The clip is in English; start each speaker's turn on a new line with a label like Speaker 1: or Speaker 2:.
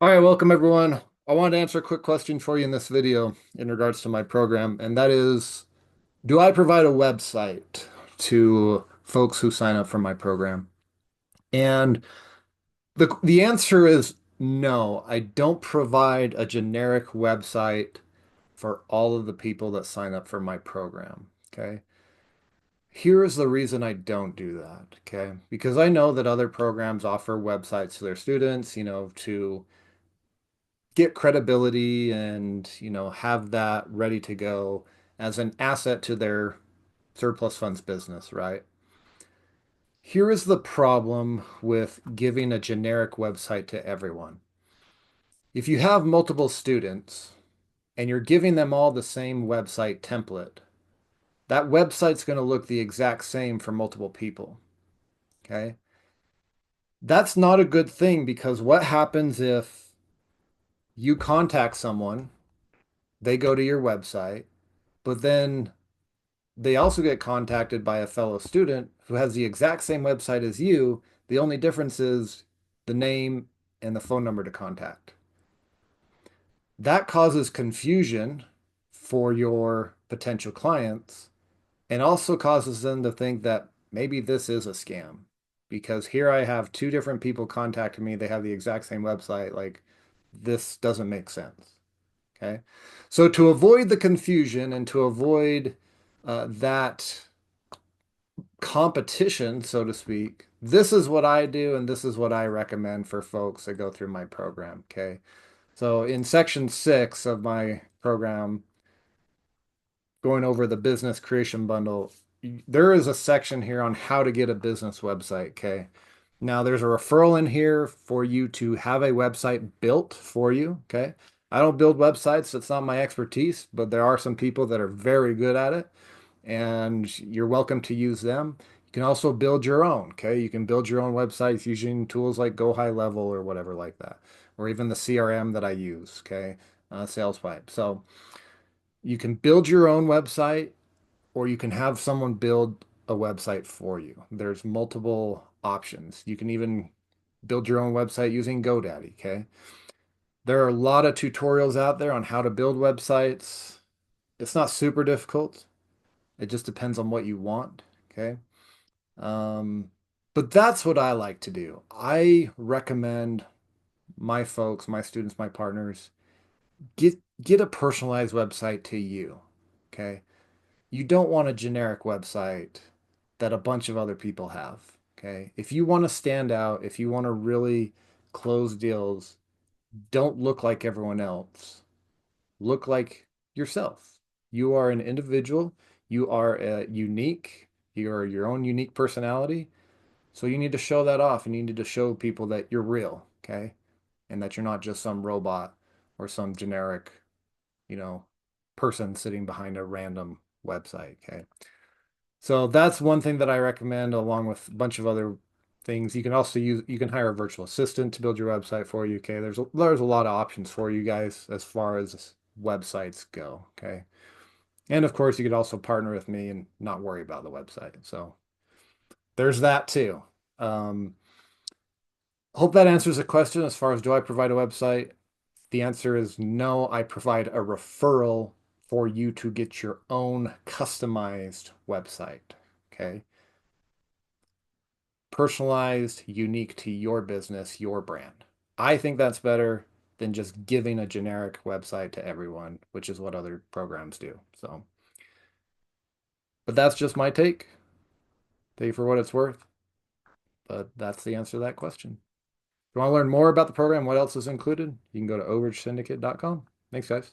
Speaker 1: All right, welcome everyone. I wanted to answer a quick question for you in this video in regards to my program, and that is, do I provide a website to folks who sign up for my program? And the answer is no, I don't provide a generic website for all of the people that sign up for my program. Okay. Here is the reason I don't do that. Okay. Because I know that other programs offer websites to their students, to get credibility and, have that ready to go as an asset to their surplus funds business, right? Here is the problem with giving a generic website to everyone. If you have multiple students and you're giving them all the same website template, that website's going to look the exact same for multiple people. Okay. That's not a good thing because what happens if you contact someone, they go to your website, but then they also get contacted by a fellow student who has the exact same website as you. The only difference is the name and the phone number to contact. That causes confusion for your potential clients and also causes them to think that maybe this is a scam because here I have two different people contacting me. They have the exact same website. Like, this doesn't make sense. Okay. So to avoid the confusion and to avoid that competition, so to speak, this is what I do and this is what I recommend for folks that go through my program. Okay. So in section 6 of my program, going over the business creation bundle, there is a section here on how to get a business website. Okay. Now there's a referral in here for you to have a website built for you. Okay. I don't build websites. That's not my expertise, but there are some people that are very good at it, and you're welcome to use them. You can also build your own. Okay. You can build your own websites using tools like Go High Level or whatever like that, or even the CRM that I use. Okay. SalesPipe. So you can build your own website or you can have someone build a website for you. There's multiple options. You can even build your own website using GoDaddy. Okay. There are a lot of tutorials out there on how to build websites. It's not super difficult. It just depends on what you want. Okay. Um, but that's what I like to do. I recommend my folks, my students, my partners, get a personalized website to you. Okay. You don't want a generic website that a bunch of other people have. Okay. If you want to stand out, if you want to really close deals, don't look like everyone else. Look like yourself. You are an individual. You are unique. You are your own unique personality. So you need to show that off. You need to show people that you're real, okay? And that you're not just some robot or some generic, you know, person sitting behind a random website, okay? So that's one thing that I recommend along with a bunch of other things. You can also you can hire a virtual assistant to build your website for you, okay? There's a lot of options for you guys as far as websites go, okay? And of course, you could also partner with me and not worry about the website. So there's that too. Um, Hope that answers the question as far as do I provide a website? The answer is no, I provide a referral for you to get your own customized website. Okay. Personalized, unique to your business, your brand. I think that's better than just giving a generic website to everyone, which is what other programs do. So, but that's just my take. Take it for what it's worth. But that's the answer to that question. If you want to learn more about the program, what else is included, you can go to overagesyndicate.com. Thanks, guys.